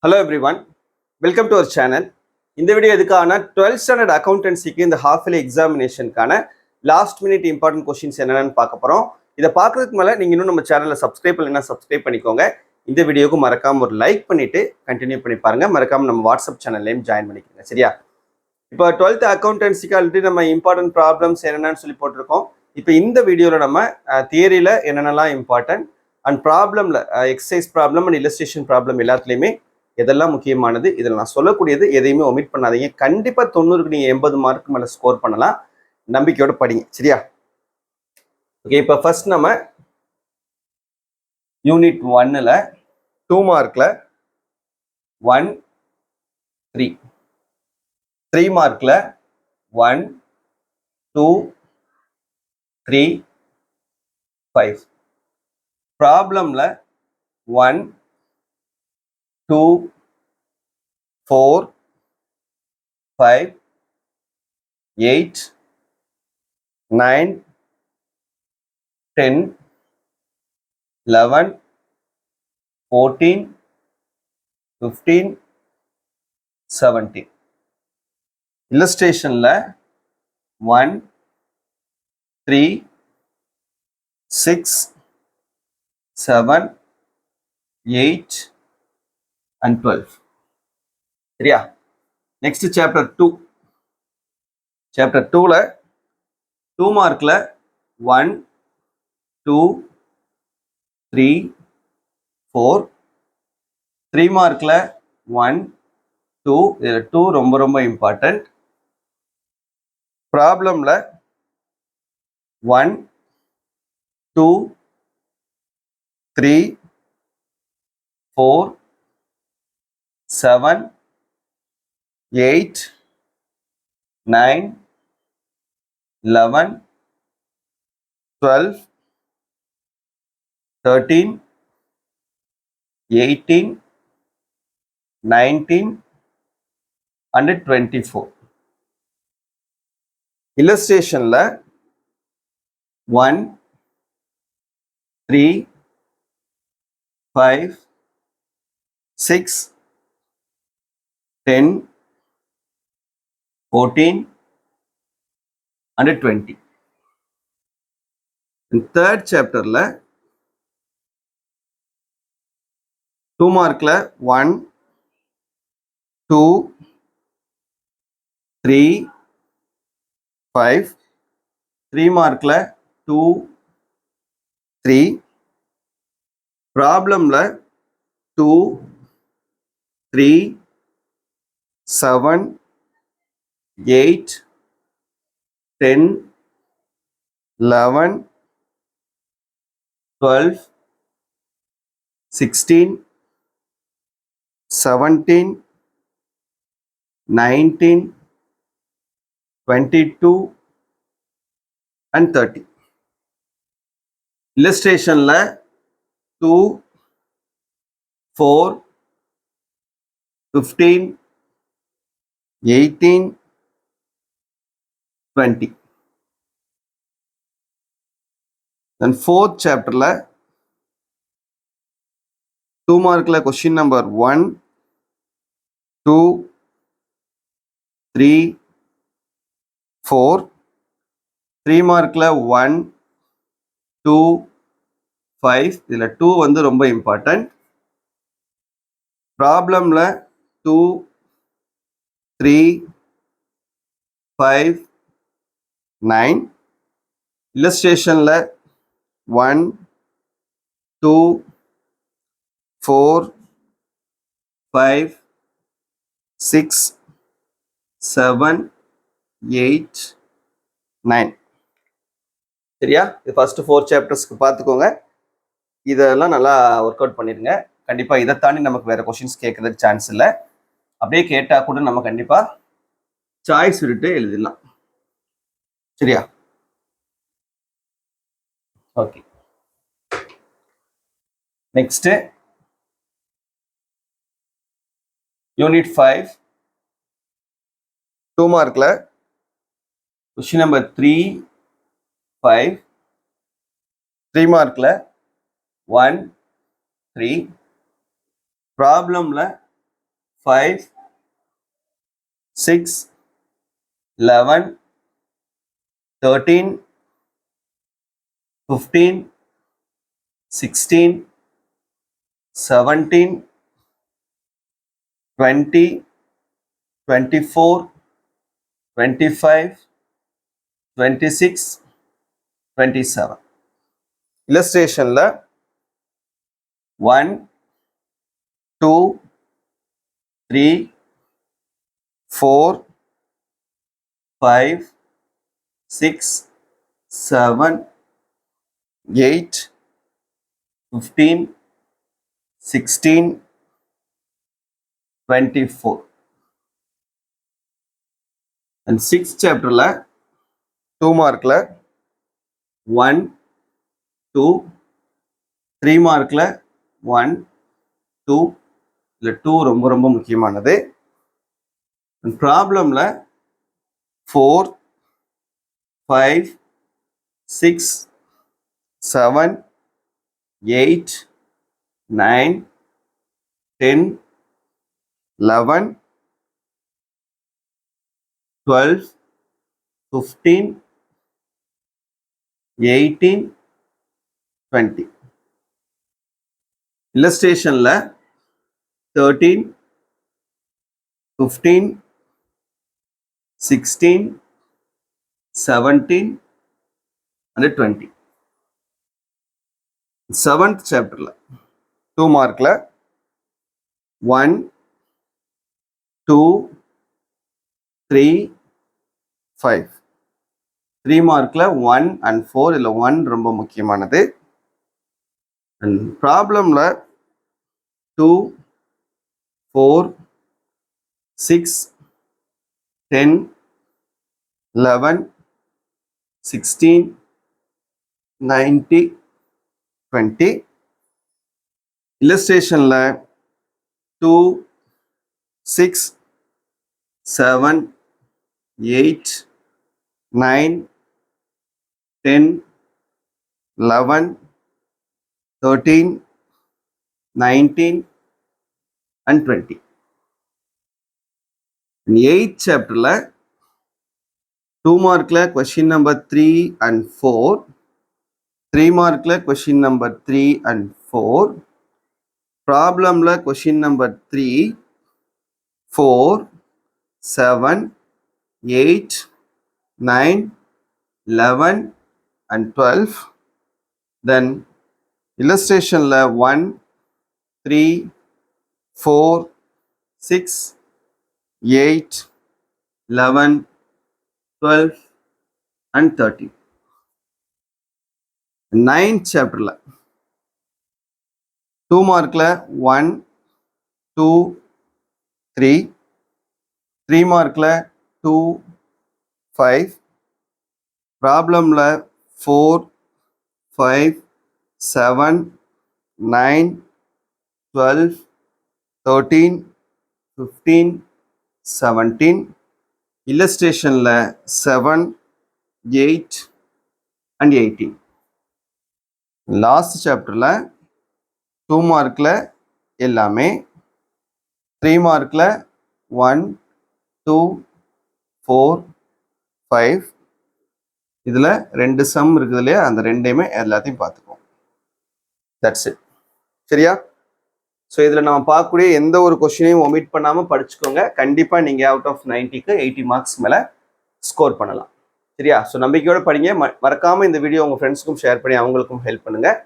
Hello everyone, welcome to our channel. இந்த video எதுக்கான 12th standard அக்கௌண்டன்சிக்கு இந்த ஹாஃப் இயர்லி எக்ஸாமினேஷனுக்கான லாஸ்ட் மினிட் இம்பார்ட்டன்ட் கொஸ்டின்ஸ் என்னென்னு பார்க்க போகிறோம். இதை பார்க்கறதுக்கு மேலே நீங்கள் இன்னும் நம்ம சேனலில் சப்ஸ்கிரைப் பண்ணலைன்னா சப்ஸ்கிரைப் பண்ணிக்கோங்க. இந்த வீடியோக்கு மறக்காமல் ஒரு லைக் பண்ணிவிட்டு கண்டினியூ பண்ணி பாருங்கள். மறக்காமல் நம்ம வாட்ஸ்அப் சேனல்லையும் ஜாயின் பண்ணிக்கோங்க, சரியா? இப்போ 12th அக்கௌண்டன்சிக்கு ஆல்ரெடி நம்ம இம்பார்ட்டன்ட் ப்ராப்ளம்ஸ் என்னென்னு சொல்லி போட்டிருக்கோம். இப்போ இந்த வீடியோவில் நம்ம தியரியில் என்னென்னலாம் இம்பார்ட்டன்ட் அண்ட் ப்ராப்ளமில் exercise problem and illustration problem எல்லாத்துலேயுமே எதெல்லாம் முக்கியமானது, இதில் நான் சொல்லக்கூடியது எதையுமே ஒமிட் பண்ணாதீங்க. கண்டிப்பாக 90க்கு நீங்கள் 80 மார்க் மேலே ஸ்கோர் பண்ணலாம். நம்பிக்கையோட படிங்க, சரியா? ஓகே, இப்போ ஃபர்ஸ்ட் நம்ம யூனிட் 1ல் 2 மார்க்கில் 1 3, 3 மார்க்கில் 1 2 3 5, ப்ராப்ளமில் 1 2 4 5 8 9 10 11 14 15 17. இல்லஸ்ட்ரேஷன்ல 1 3 6 7 8 and 12. சரியா? Next chapter 2. சாப்டர் 2ல 2 மார்க்ல 1 2 3 4, 3 மார்க்ல 1 2, இதுல 2 ரொம்ப important. ப்ராப்ளம்ல 1 2 3 4 7 8 9 11 12 13 18 19 and 24. இல்லஸ்ட்ரேஷன்ல 1 3 5 6 10 14 and 20. In third chapterல 2 மார்க்ல 1 2 3 5, 3 மார்க்ல 2 3, ப்ராப்ளம்ல 2 3 7 8 10 11 12 16 17 19 22 and 30. இல்லஸ்ட்ரேஷன்ல 2 4 15 18 20. then fourth chapterல 2 மார்க்ல கொஸ்டின் நம்பர் 1 2 3 4, 3 மார்க்ல 1 2 5, இதுல 2 வந்து ரொம்ப இம்பார்ட்டன்ட். ப்ராப்ளம்ல 2 3 5 9, இல்லஸ்ட்ரேஷன்ல 1 2 4 5 6 7 8 9. சரியா? இது ஃபர்ஸ்ட் 4 சாப்டர்ஸ்க்கு பார்த்துக்கோங்க. இதெல்லாம் நல்லா ஒர்க் அவுட் பண்ணிடுங்க. கண்டிப்பாக இதை தாண்டி நமக்கு வேற கொஸ்டின்ஸ் கேட்கறதுக்கு சான்ஸ் இல்லை. அப்படியே கேட்டால் கூட நம்ம கண்டிப்பாக சாய்ஸ் விட்டுட்டு எழுதிடலாம். சரியா? ஓகே, நெக்ஸ்ட் யூனிட் 5 2 மார்க்ல கொஸ்டின் நம்பர் 3 5, 3 மார்க்ல 1 3, ப்ராப்ளம்ல 5, 6, 11, 13, 15, 16, 17, 20, 24, 25, 26, 27. Illustrationல 1, 2, 3, 4, 5, 6, 7, 8, 15, 16, 24. And 6th chapterல 2 markல 1, 2, 3 markல 1, 2, இல்ல 2 ரொம்ப முக்கியமானது. ப்ராப்ளம்ல 4, 5, 6, 7, 8, 9, 10, 11, 12, 15, 18, 20. Illustrationல 13, 15, 16, 17 and 20. 7th chapterல 2 markல 1, 2, 3, 5. 3 markல 1 and 4 இல்ல 1 ரொம்ப முக்கியமானது. And problemல 2, 4, 6, 10, 11, 16, 90, 20. Illustrationல 2, 6, 7, 8, 9, 10, 11, 13, 19 and 20. In 8th chapterல 2 markல question number 3 and 4, 3 markல question number 3 and 4, problemல question number 3, 4, 7, 8, 9, 11 and 12. Then illustrationல 1, 3, 4, 6, 8, 11, 12 and 13. 9th chapterல 2 markல 1, 2, 3, 3 markல 2, 5, problemல 4, 5, 7, 9, 12, 13, 15, 17. Illustrationல 7, 8 and 18. Last chapterல 2 markல எல்லாமே, 3 markல 1, 2, 4, 5. இதுல 2 சம் இருக்குது இல்லையா, அந்த ரெண்டையுமே எல்லாத்தையும் பார்த்துக்குவோம். That's it. சரியா? ஸோ இதில் நம்ம பார்க்கக்கூடிய எந்த ஒரு கொஸ்டினையும் ஒமிட் பண்ணாமல் படிச்சுக்கோங்க. கண்டிப்பாக நீங்கள் அவுட் ஆஃப் 90க்கு 80 மார்க்ஸ் மேலே ஸ்கோர் பண்ணலாம். சரியா? ஸோ நம்பிக்கையோடு படிங்க. மறக்காமல் இந்த வீடியோ உங்கள் ஃப்ரெண்ட்ஸுக்கும் ஷேர் பண்ணி அவங்களுக்கும் ஹெல்ப் பண்ணுங்கள்.